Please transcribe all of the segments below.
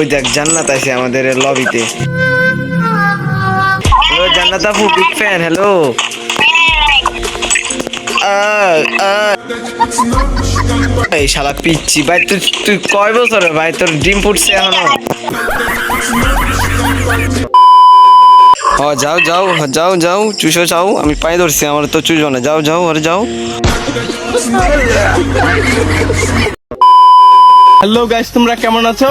ওই দেখ জান্নাত আছে আমাদের লবিতে। হ্যালো জান্নাত আপু, বিগ ফ্যান। হ্যালো এই শালা পিচ্ছি ভাই, তুই তুই কয় বছর ভাই, তোর ডিম ফুটছে এখনো? যাও যাও যাও যাও চুষো যাও, আমি পায়ে ধরছি, আমার তো চুষো না, যাও যাও আরে যাও। হ্যালো গাইস, তোমরা কেমন আছো?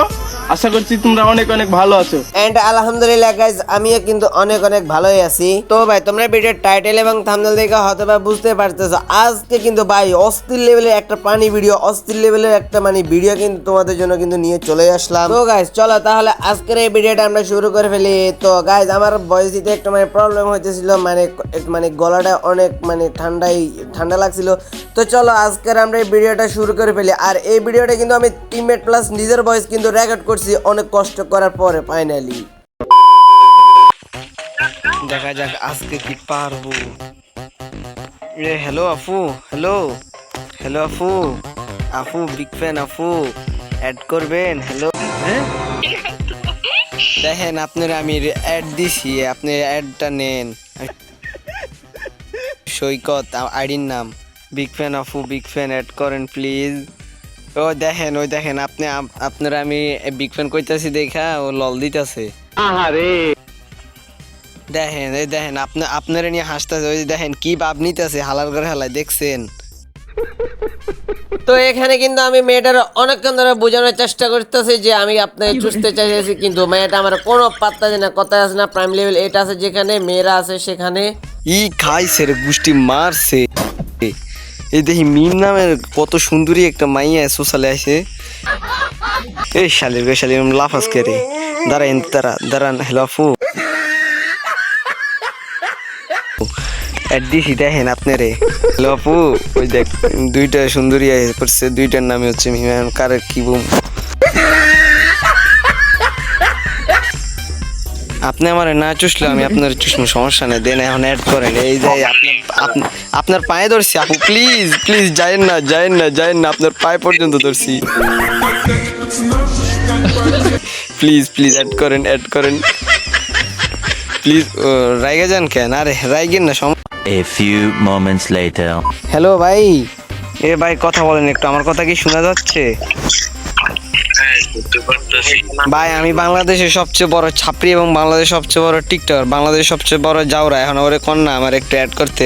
আশা করছি তোমরা অনেক অনেক ভালো আছো। এন্ড আলহামদুলিল্লাহ গাইজ, আমিও কিন্তু অনেক অনেক ভালোই আছি। তো ভাই তোমরা ভিডিওর টাইটেল এবং থাম্বনেল দেখে হয়তো বা বুঝতে পারতেছো, আজকে কিন্তু ভাই অস্থির লেভেলের একটা পানি ভিডিও, অস্থির লেভেলের একটা মানে ভিডিও কিন্তু তোমাদের জন্য কিন্তু নিয়ে চলে আসলাম। তো গাইজ চলো তাহলে আজকের এই ভিডিওটা আমরা শুরু করে ফেলি। তো গাইজ আমার ভয়েস দিতে একটু মানে প্রবলেম হইতেছিল, মানে গলাটা অনেক মানে ঠান্ডা লাগছিল। তো চলো আজকের আমরা এই ভিডিওটা শুরু করে ফেলি। আর এই ভিডিওটা কিন্তু আমি টিমমেট প্লাস নিজের ভয়েস কিন্তু রেকর্ড করছি অনেক কষ্ট করার পরে ফাইনালি। দেখা যাক আজকে কি পারবো। হ্যালো আফু, হ্যালো হ্যালো আফু, আফু বিগ ফ্যান আপু, অ্যাড করবেন? হ্যালো দেখেন আপনার আমি অ্যাড দিছি, আপনি অ্যাডটা নেন। সৈকত আইডির নাম, বিগ ফ্যান আফু, বিগ ফ্যান, অ্যাড করেন প্লিজ। ওই দেখেন আপনি আপনারা আমি বিগ ফ্যান কইতাছি দেখা ও লল দিতেছে। দেখেন এই দেখেন আপনারা নিয়ে হাসতেছে, ওই দেখেন কি ভাব নিতেছে, হালার করে হালায় দেখছেন। তো এখানে কিন্তু আমি মেয়েটার অনেকক্ষণ ধরে বোঝানোর চেষ্টা করতেছি যে আমি আপনাকে চুষতে চাইছি, কিন্তু মেয়েটা আমার কোনো পাত্তা দেয় না, কথা আছে না প্রাইম লেভেল এটা আছে যেখানে মেয়েরা আছে সেখানে। খাইছে রে গুষ্টি মারছে। এই দেখি মিম নামের কত সুন্দরী একটা মাইয়া সোশ্যালে আছে। এই শালির লাফাস কে রে, দাঁড়ান হ্যালো আপু, দিছি দেখেন আপনি রে। হ্যালো আপু, ওই দেখ দুইটা সুন্দরী পড়ছে, দুইটার নামে হচ্ছে মিম, কারের কি বুম। আপনি আমার না চুষলে আমি আপনার চুষনো, সমস্যা নেই, দেন এখন অ্যাড করেন। এই যে আপনার পায়ে ধরছি আপু, প্লিজ প্লিজ যায়েন না, আপনার পায়ে পর্যন্ত ধরছি, প্লিজ অ্যাড করেন প্লিজ। রাইগে যান কেন? আরে রাইগেন না। A few moments later. Hello ভাই, ভাই কথা বলেন একটু, আমার কথা কি শোনা যাচ্ছে? ভাই আমি বাংলাদেশের সবচেয়ে বড় ছাপরি এবং বাংলাদেশের সবচেয়ে বড় টিকটকার, বাংলাদেশের সবচেয়ে বড় জাউরা, এখন ওরে কন্যা আমার একটু অ্যাড করতে।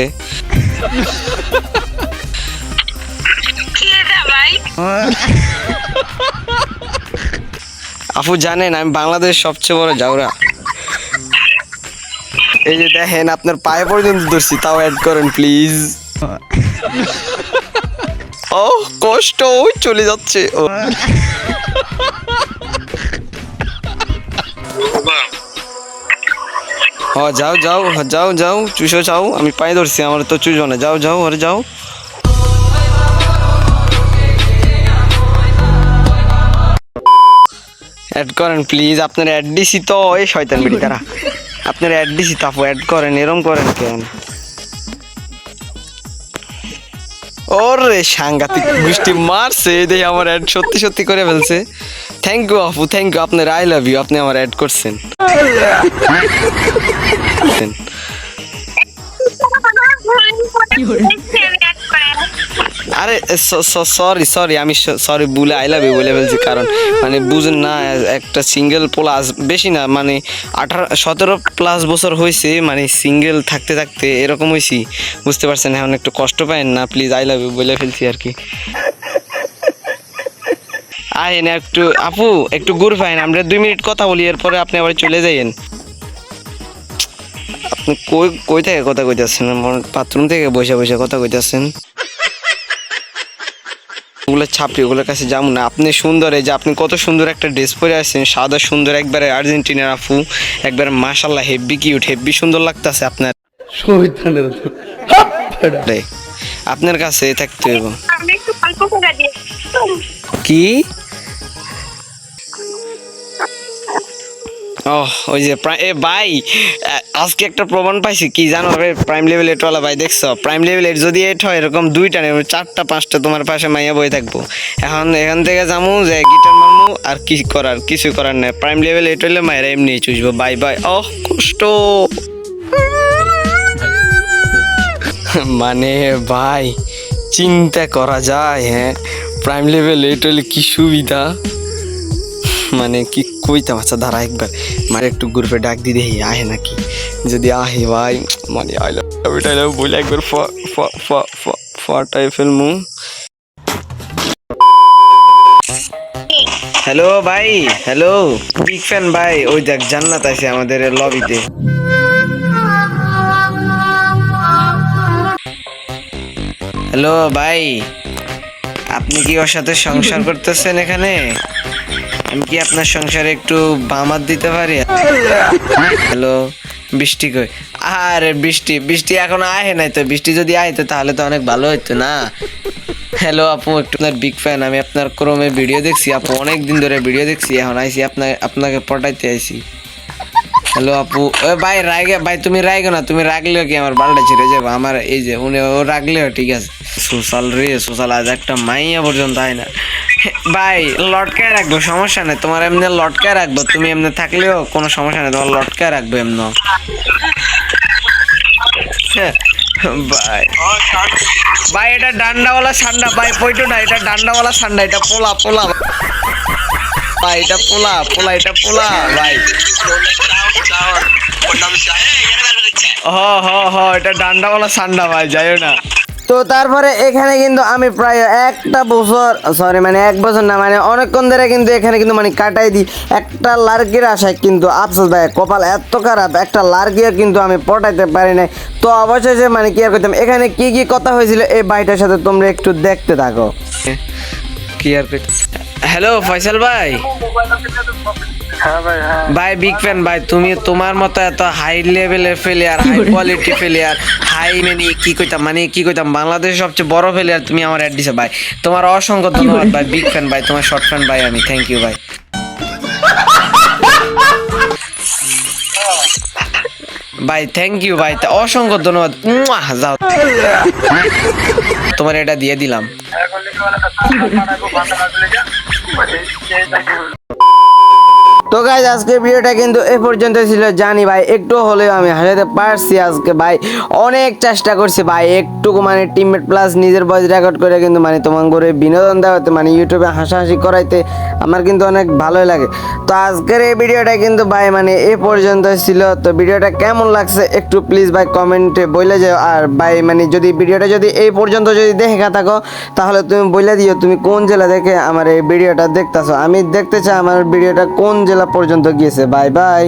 আপু জানেন আমি বাংলাদেশের সবচেয়ে বড় জাউরা। এই যে দেখেন আপনার পায়ে পর্যন্ত ধরছি, তাও অ্যাড করেন প্লিজ। ও কষ্ট, ওই চলে যাচ্ছে। যাও চুষো যাও, আমি পায়ে ধরছি, আমার তো চুষো না, যাও আরে যাও। অ্যাড করেন প্লিজ, আপনার অ্যাড দিছি তো, এই শয়তান বেটি তারা, আপনার অ্যাড দিছি তাপু, অ্যাড করেন, এরম করেন কেন? ওরে সাংঘাতিক গোষ্ঠী মারছে, দেখি আমার অ্যাড সত্যি করে ফেলছে। থ্যাংক ইউ আপু, থ্যাংক ইউ, আপনার আই লাভ ইউ, আপনি আমার অ্যাড করছেন। আরে সরি আমি সরি বলে আই লাভ ইউ বলে ফেলছি, কারণ মানে বুঝেন না, একটা সিঙ্গেল প্লাস বেশি না মানে 17+ বছর হয়েছে, মানে সিঙ্গেল থাকতে এরকম হয়েছি, বুঝতে পারছেন? এখন একটু কষ্ট পায়েন না প্লিজ, আই লাভ ইউ বলে ফেলছি আর কি। আয়েন একটু আপু, একটু ঘুর পাইন, আমরা 2 মিনিট কথা বলি, এরপরে আপনি আবার চলে যাইয়েন। আপনি কই থেকে কথা কইতেছেন? বাথরুম থেকে বসে কথা কইতেছেন? ওগুলো ছাপড়ি, ওগুলোর কাছে যাবো না। আপনি সুন্দর, এই যে আপনি কত সুন্দর একটা ড্রেস পরে আছেন, সাদা সুন্দর, একবারে আর্জেন্টিনার আপু, একবারে মাশাল্লাহ হেব্বি কিউট, হেব্বি সুন্দর লাগতেছে আপনার। আপনার কাছে থাকতে হইব কি? ওই যে ভাই আজকে একটা প্রমাণ পাইছি কি জানো প্রাইম লেভেল এটওয়ালা ভাই দেখছো প্রাইম লেভেল এর যদি এট হয় এরকম 2টা নেই 4টা 5টা তোমার পাশে মাইয়া বই থাকবো এখান থেকে যামু যে গিটার মারমু আর কিছু করার নাই প্রাইম লেভেল এট হইলে মায়েরা এমনি চুষবো বাই বাই কষ্ট মানে ভাই চিন্তা করা যায় হ্যাঁ প্রাইম লেভেল এট হইলে কি সুবিধা মানে কি কইতাম আচ্ছা দাঁড়া একবার মানে একটু গ্রুপে ডাক দিয়ে দেখি আহে নাকি যদি আহে ভাই মানে আইলাম বলে একবার ফাটাই ফেলমু হ্যালো ভাই হ্যালো বিগ ফ্যান ভাই ওই দেখ জান্নাত আছে আমাদের লবিতে হ্যালো ভাই আপনি কি ওর সাথে সংসার করতেছেন এখানে আমি কি আপনার সংসারে একটু বামাত দিতে পারি হ্যালো বৃষ্টি কই আরে বৃষ্টি এখন আহে নাই তো বৃষ্টি যদি আইতো তাহলে তো অনেক ভালো হইতো না হ্যালো আপু একটু আপনার বিগ ফ্যান আমি আপনার ক্রমে ভিডিও দেখছি আপু অনেক দিন ধরে ভিডিও দেখছি এখন আইছি আপনাকে পটাইতে আইছি হ্যালো আপু ভাই ভাই তুমি রাইগো না তুমি রাখলেও কি আমার বালটা ছেড়ে যাবো আমার এই যে উনি ও রাখলেও ঠিক আছে সোশ্যাল আজ একটা মাইয়া পর্যন্ত হয় না ভাই লটকায় রাখবো সমস্যা নেই তোমার এমনি লটকায় রাখবো তুমি এমনি থাকলেও কোনো সমস্যা নেই তোমার লটকায় রাখবো এমন ভাই এটা ডান্ডাওয়ালা সান্ডা ভাই পয়টো না এটা ডান্ডাওয়ালা সান্ডা এটা পোলা ভাই এটা পোলা এটা পোলা ভাই হ এটা ডান্ডাওয়ালা সান্ডা ভাই যাইও না তো তারপরে এখানে কিন্তু আমি প্রায় একটা বছর মানে 1 বছর না মানে অনেকক্ষণ ধরে কিন্তু এখানে কিন্তু মানে কাটাই দিই একটা লার্কির আশায় কিন্তু আফসোস ভাই কপাল এত খারাপ একটা লার্কিও কিন্তু আমি পটাইতে পারি নাই তো অবশেষে মানে কি আর করতাম এখানে কি কথা হয়েছিল এই ভাইটার সাথে তোমরা একটু দেখতে থাকো কি আর হ্যালো ফয়সাল ভাই ভাই বিগ ফ্যান ভাই তুমি তোমার মতো এত হাই লেভেলের player high quality player high মানে কি কইতাম বাংলাদেশের সবচেয়ে বড় প্লেয়ার তুমি আমার অ্যাড দিছো ভাই তোমার অসংখ্য ধন্যবাদ ভাই বিগ ফ্যান ভাই তোমার শর্ট ফ্যান ভাই আমি থ্যাংক ইউ ভাই ভাই থ্যাংক ইউ ভাই অসংখ্য ধন্যবাদ যাও তোমার এটা দিয়ে দিলাম তো গাইজ আজকের ভিডিওটা কিন্তু এ পর্যন্ত ছিল জানি ভাই একটু হলেও আমি হাসাতে পারছি আজকে ভাই অনেক চেষ্টা করছি ভাই একটুকু মানে টিমমেট প্লাস নিজের ভয়েস রেকর্ড করে কিন্তু মানে তোমার করে বিনোদন দেওয়াতে মানে ইউটিউবে হাসাহাসি করাইতে আমার কিন্তু অনেক ভালোই লাগে তো আজকের এই ভিডিওটা কিন্তু ভাই মানে এ পর্যন্ত ছিল তো ভিডিওটা কেমন লাগছে একটু প্লিজ ভাই কমেন্টে বলে যাও আর ভাই মানে যদি ভিডিওটা যদি এই পর্যন্ত যদি দেখে থাকো তাহলে তুমি বলে দিও তুমি কোন জেলা থেকে আমার এই ভিডিওটা দেখতেছো আমি দেখতে চাই আমার ভিডিওটা কোন জেলা পর্যন্ত গিয়েছে বাই বাই।